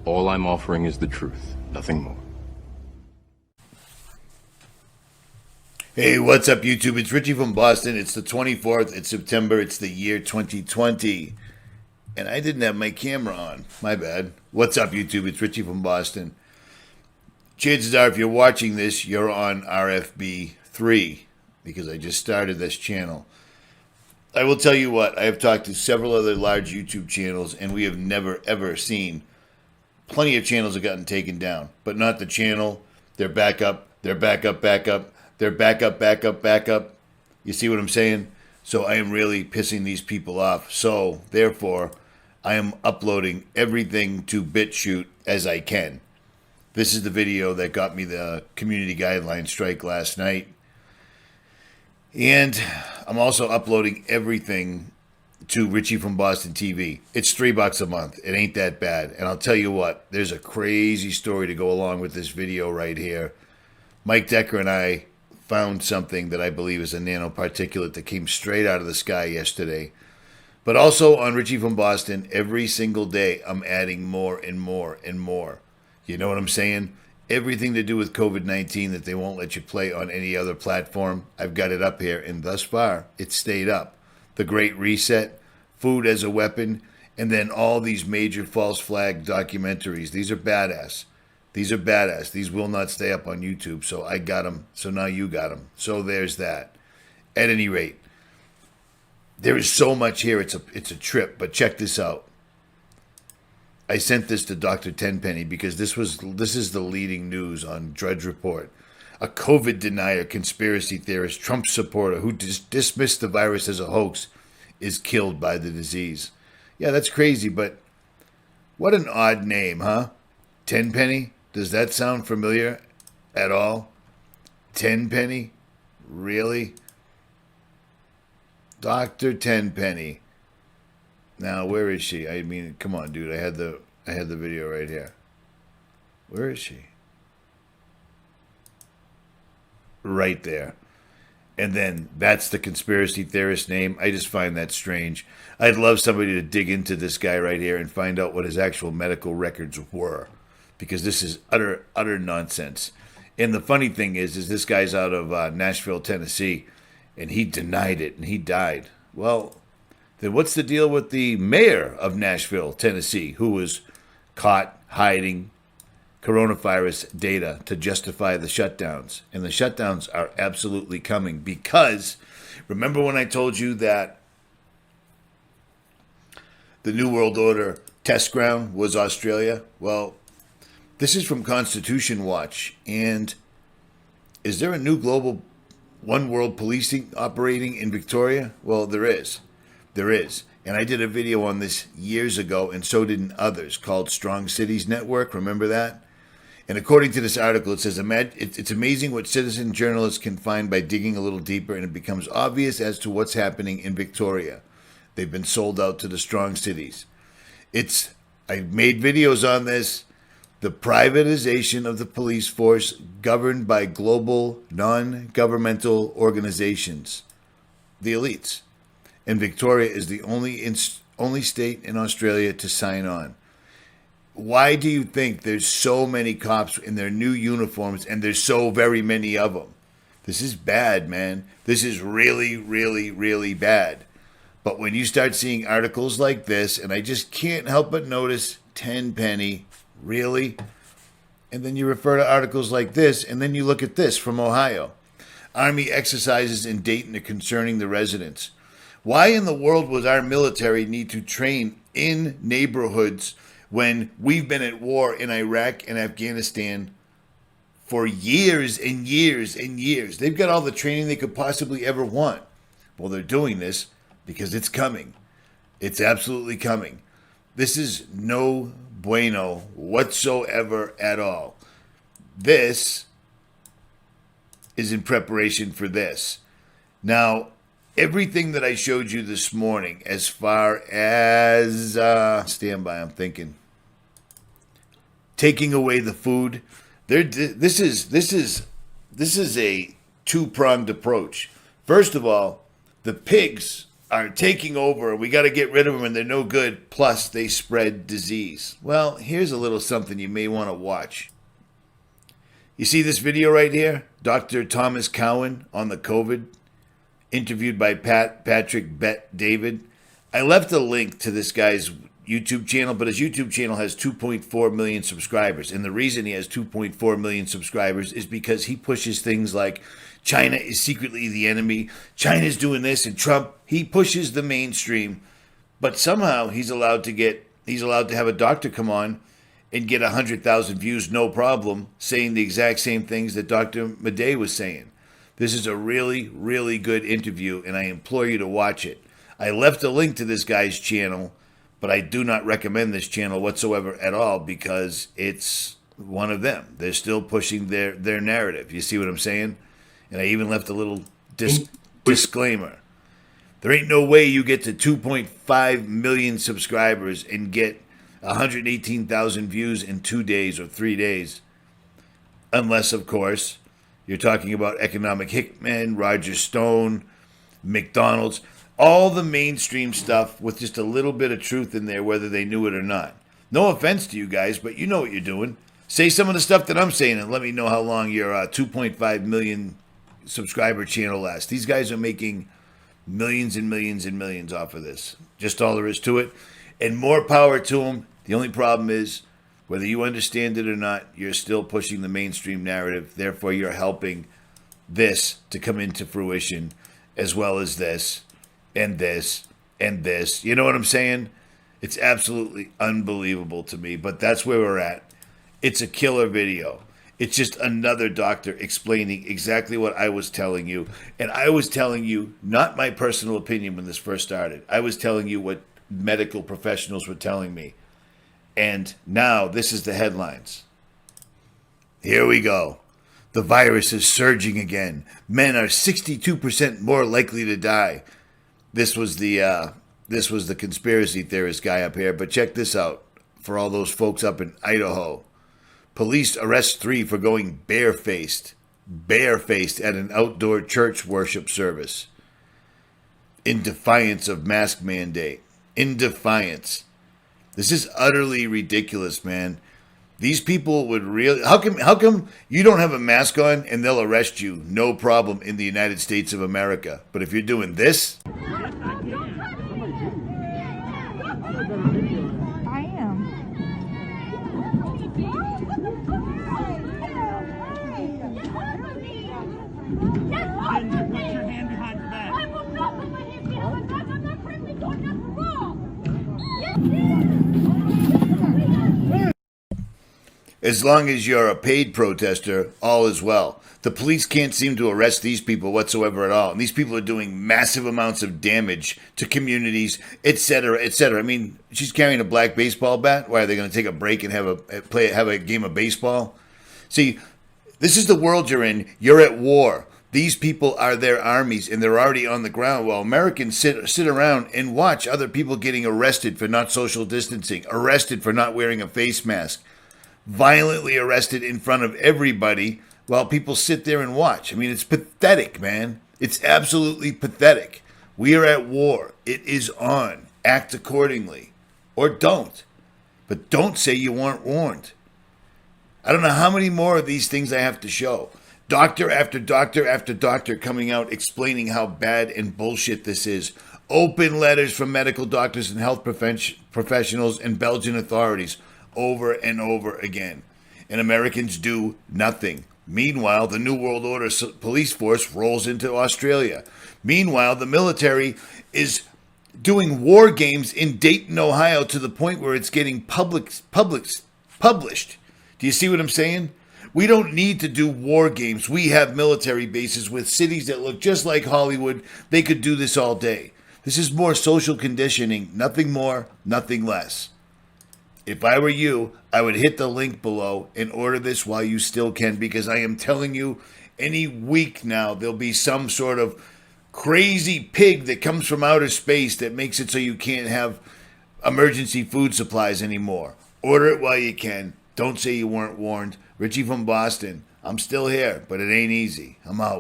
All I'm offering is the truth, nothing more. Hey, what's up, YouTube? It's Richie from Boston. It's the 24th. It's September. It's the year 2020. And I didn't have my camera on. My bad. What's up, YouTube? It's Richie from Boston. Chances are, if you're watching this, you're on RFB 3 because I just started this channel. I will tell you what, I have talked to several other large YouTube channels, and we have never, ever seen. Plenty of channels have gotten taken down, but not the channel. They're back up. They're back up, back up. They're back up, back up, back up. You see what I'm saying? So I am really pissing these people off. So, therefore, I am uploading everything to BitChute as I can. This is the video that got me the community guideline strike last night. And I'm also uploading everything to Richie from Boston TV. It's $3 a month. It ain't that bad. And I'll tell you what, there's a crazy story to go along with this video right here. Mike Decker and I found something that I believe is a nanoparticulate that came straight out of the sky yesterday. But also on Richie from Boston, every single day I'm adding more and more and more. You know what I'm saying? Everything to do with COVID-19 that they won't let you play on any other platform, I've got it up here, and thus far, it's stayed up. The Great Reset, Food as a Weapon, and then all these major false flag documentaries. These are badass. These are badass. These will not stay up on YouTube, so I got them. So now you got them. So there's that. At any rate, there is so much here. It's a trip, but check this out. I sent this to Dr. Tenpenny because this is the leading news on Drudge Report. A COVID denier, conspiracy theorist, Trump supporter who dismissed the virus as a hoax is killed by the disease. Yeah, that's crazy, but what an odd name, huh? Tenpenny? Does that sound familiar at all? Tenpenny? Really? Dr. Tenpenny. Now, where is she? I mean, come on, dude. I had the video right here. Where is she? Right there. And then that's the conspiracy theorist name. I just find that strange. I'd love somebody to dig into this guy right here and find out what his actual medical records were, because this is utter nonsense. And the funny thing is this guy's out of Nashville, Tennessee, and he denied it, and he died. Well, then what's the deal with the mayor of Nashville, Tennessee, who was caught hiding coronavirus data to justify the shutdowns? And the shutdowns are absolutely coming because, remember when I told you that the New World Order test ground was Australia? Well, this is from Constitution Watch. And is there a new global one world policing operating in Victoria? Well, there is. There is. And I did a video on this years ago, and so did others, called Strong Cities Network. Remember that? And according to this article, it says, it's amazing what citizen journalists can find by digging a little deeper, and it becomes obvious as to what's happening in Victoria. They've been sold out to the strong cities. I've made videos on this. The privatization of the police force governed by global non-governmental organizations, the elites. And Victoria is the only state in Australia to sign on. Why do you think there's so many cops in their new uniforms and there's so very many of them? This is bad, man. This is really, really, really bad. But when you start seeing articles like this, and I just can't help but notice, Tenpenny, really? And then you refer to articles like this, and then you look at this from Ohio. Army exercises in Dayton are concerning the residents. Why in the world would our military need to train in neighborhoods when we've been at war in Iraq and Afghanistan for years and years and years? They've got all the training they could possibly ever want. Well, they're doing this because it's coming. It's absolutely coming. This is no bueno whatsoever at all. This is in preparation for this. Now, everything that I showed you this morning, as far as stand by, I'm thinking, taking away the food. This is a two-pronged approach. First of all, the pigs are taking over. We got to get rid of them and they're no good. Plus, they spread disease. Well, here's a little something you may want to watch. You see this video right here? Dr. Thomas Cowan on the COVID, interviewed by Patrick Bet-David. I left a link to this guy's YouTube channel, but his YouTube channel has 2.4 million subscribers. And the reason he has 2.4 million subscribers is because he pushes things like China is secretly the enemy, China's doing this, and Trump. He pushes the mainstream, but somehow he's allowed to have a doctor come on and get 100,000 views, no problem, saying the exact same things that Dr. Madej was saying. This is a really, really good interview, and I implore you to watch it. I left a link to this guy's channel, but I do not recommend this channel whatsoever at all because it's one of them. They're still pushing their narrative. You see what I'm saying? And I even left a little disclaimer. There ain't no way you get to 2.5 million subscribers and get 118,000 views in 2 days or 3 days. Unless, of course, you're talking about Economic Hitman, Roger Stone, McDonald's, all the mainstream stuff with just a little bit of truth in there, whether they knew it or not. No offense to you guys, but you know what you're doing. Say some of the stuff that I'm saying and let me know how long your 2.5 million subscriber channel lasts. These guys are making millions and millions and millions off of this. Just all there is to it. And more power to them. The only problem is, whether you understand it or not, you're still pushing the mainstream narrative. Therefore, you're helping this to come into fruition, as well as this, and this, and this. You know what I'm saying? It's absolutely unbelievable to me, but that's where we're at. It's a killer video. It's just another doctor explaining exactly what I was telling you. And I was telling you not my personal opinion when this first started. I was telling you what medical professionals were telling me. And now this is the headlines. Here we go. The virus is surging again. Men are 62% more likely to die. This was the conspiracy theorist guy up here. But check this out for all those folks up in Idaho. Police arrest 3 for going barefaced at an outdoor church worship service in defiance of mask mandate. In defiance. This is utterly ridiculous, man. These people would really... How come you don't have a mask on and they'll arrest you? No problem in the United States of America. But if you're doing this... I am. Put your hand behind your back. I will not put my hand behind my back. I'm not friendly, so I'm not wrong. As long as you're a paid protester, all is well. The police can't seem to arrest these people whatsoever at all. And these people are doing massive amounts of damage to communities, etc., etc. I mean, she's carrying a black baseball bat. Why, are they going to take a break and have a game of baseball? See, this is the world you're in. You're at war. These people are their armies, and they're already on the ground, while Americans sit around and watch other people getting arrested for not social distancing, arrested for not wearing a face mask, violently arrested in front of everybody, while people sit there and watch. I mean, it's pathetic, man. It's absolutely pathetic. We are at war. It is on. Act accordingly. Or don't. But don't say you weren't warned. I don't know how many more of these things I have to show. Doctor after doctor after doctor coming out explaining how bad and bullshit this is. Open letters from medical doctors and health professionals and Belgian authorities over and over again. And Americans do nothing. Meanwhile, the New World Order police force rolls into Australia. Meanwhile, the military is doing war games in Dayton, Ohio, to the point where it's getting published. Do you see what I'm saying? We don't need to do war games. We have military bases with cities that look just like Hollywood. They could do this all day. This is more social conditioning, nothing more, nothing less. If I were you, I would hit the link below and order this while you still can, because I am telling you, any week now, there'll be some sort of crazy pig that comes from outer space that makes it so you can't have emergency food supplies anymore. Order it while you can. Don't say you weren't warned. Richie from Boston. I'm still here, but it ain't easy. I'm out.